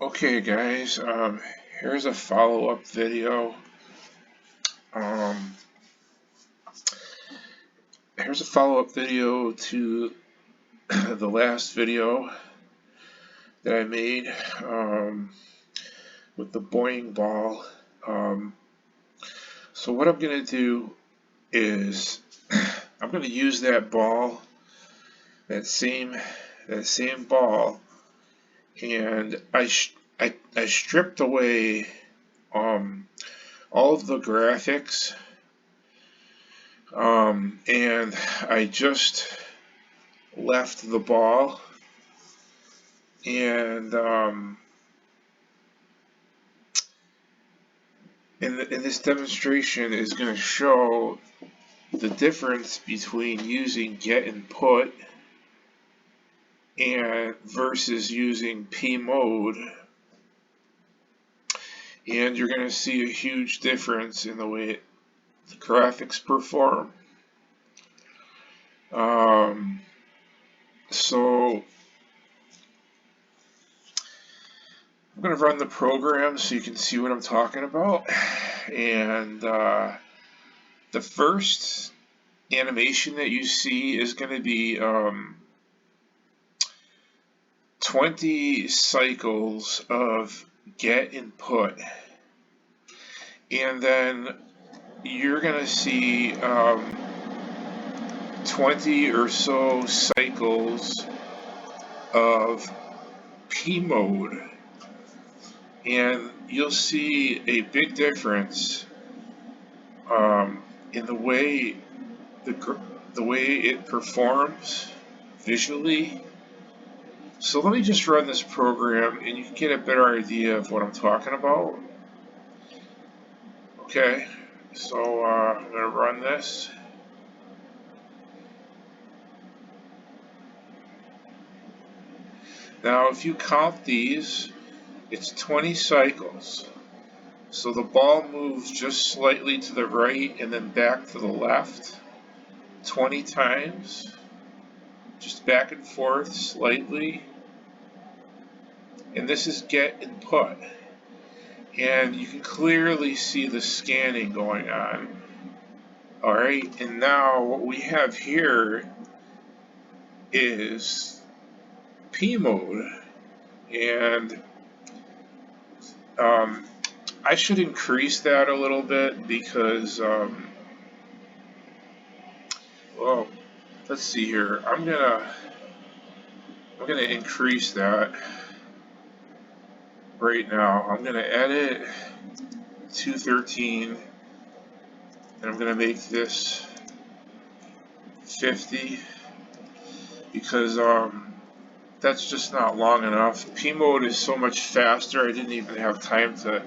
Okay guys, here's a follow-up video. Um, here's a follow-up video to the last video that I made with the Boing ball. So what I'm going to do is I'm going to use that ball, that same ball, and I stripped away all of the graphics. And I just left the ball, and in this demonstration is going to show the difference between using get and put and versus using PMODE, and you're going to see a huge difference in the way the graphics perform. So I'm going to run the program so you can see what I'm talking about. And the first animation that you see is going to be 20 cycles of get and put. And then you're going to see 20 or so cycles of PMODE. And you'll see a big difference in the way it performs visually. So let me just run this program and you can get a better idea of what I'm talking about. Okay, so I'm going to run this. Now if you count these, it's 20 cycles. So the ball moves just slightly to the right and then back to the left 20 times. Just back and forth slightly. And this is get and put. And you can clearly see the scanning going on. Alright, and now what we have here is PMODE. And I should increase that a little bit because, well, let's see here. I'm gonna increase that right now. I'm gonna edit 213, and I'm gonna make this 50 because that's just not long enough. PMODE is so much faster. I didn't even have time to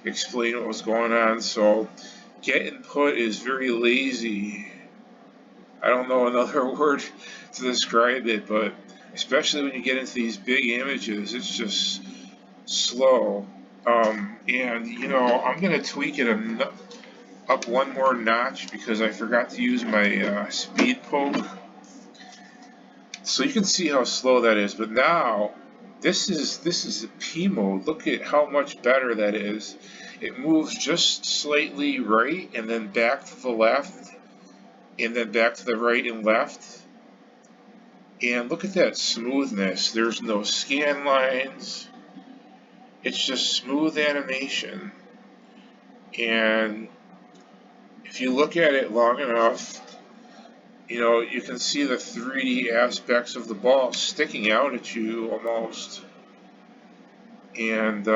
explain what was going on. So get and put is very lazy. I don't know another word to describe it, but especially when you get into these big images, it's just slow. And you know, I'm gonna tweak it up one more notch because I forgot to use my speed poke. So you can see how slow that is. But now this is a PMODE. Look at how much better that is. It moves just slightly right and then back to the left and then back to the right and left. And look at that smoothness. There's no scan lines. It's just smooth animation. And if you look at it long enough, you know, you can see the 3D aspects of the ball sticking out at you almost. And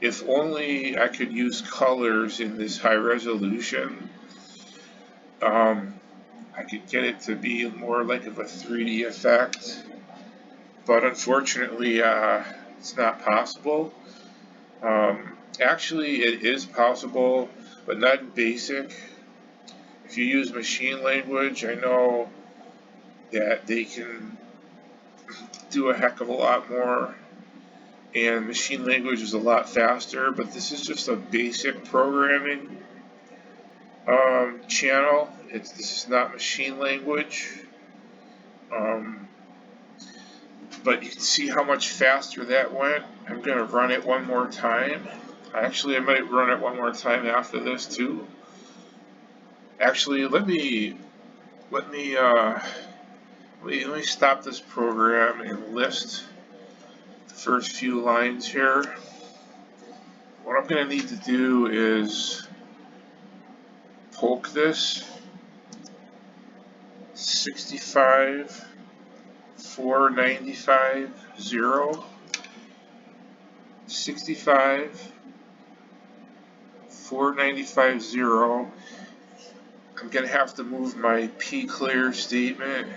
if only I could use colors in this high resolution, I could get it to be more like of a 3D effect. But unfortunately, it's not possible. Actually, it is possible, but not in BASIC. If you use machine language, I know that they can do a heck of a lot more, and machine language is a lot faster, but this is just a basic programming channel. This is not machine language. but you can see how much faster that went. I'm going to run it one more time. Actually, I might run it one more time after this too. Actually, let me stop this program and list the first few lines here. What I'm going to need to do is poke this 65 495 0 65 495 0. I'm going to have to move my P clear statement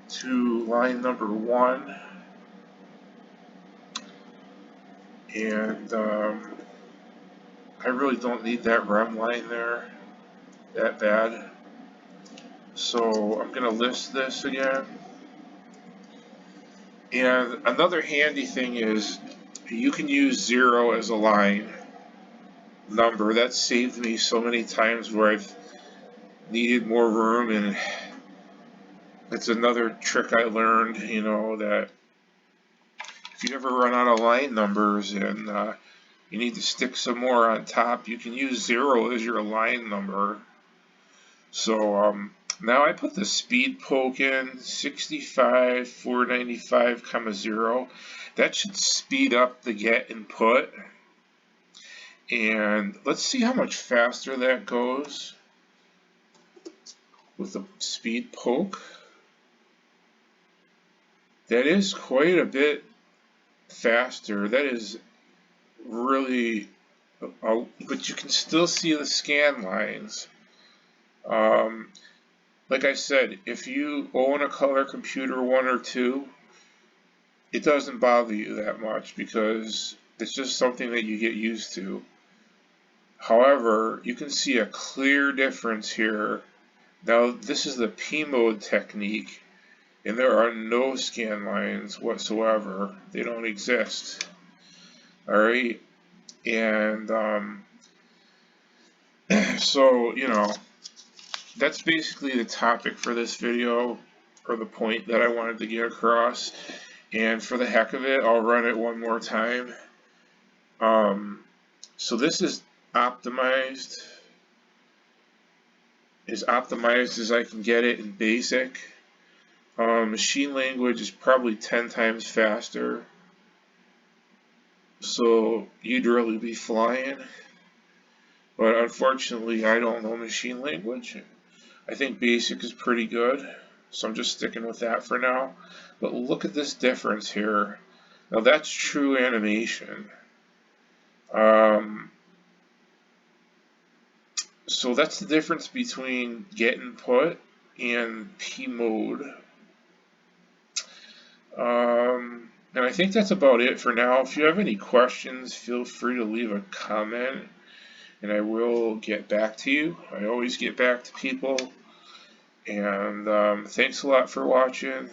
to line number 1, and I really don't need that rem line there that bad, so I'm going to list this again. And another handy thing is you can use 0 as a line number. That saved me so many times where I've needed more room, and it's another trick I learned, you know, that if you ever run out of line numbers and you need to stick some more on top, you can use 0 as your line number. So now I put the speed poke in 65 495, 0. That should speed up the get and put. And let's see how much faster that goes with the speed poke. That is quite a bit faster. That is really, but you can still see the scan lines. Like I said, if you own a color computer 1 or 2, it doesn't bother you that much because it's just something that you get used to. However, you can see a clear difference here. Now, this is the PMODE technique, and there are no scan lines whatsoever. They don't exist. Alright, and so, you know, that's basically the topic for this video, or the point that I wanted to get across. And for the heck of it, I'll run it one more time. So this is optimized, as optimized as I can get it in BASIC. Machine language is probably 10 times faster, so you'd really be flying. But unfortunately, I don't know machine language. I think BASIC is pretty good, so I'm just sticking with that for now. But look at this difference here. Now that's true animation. So that's the difference between get and put and PMODE. And I think that's about it for now. If you have any questions, feel free to leave a comment and I will get back to you. I always get back to people. And thanks a lot for watching.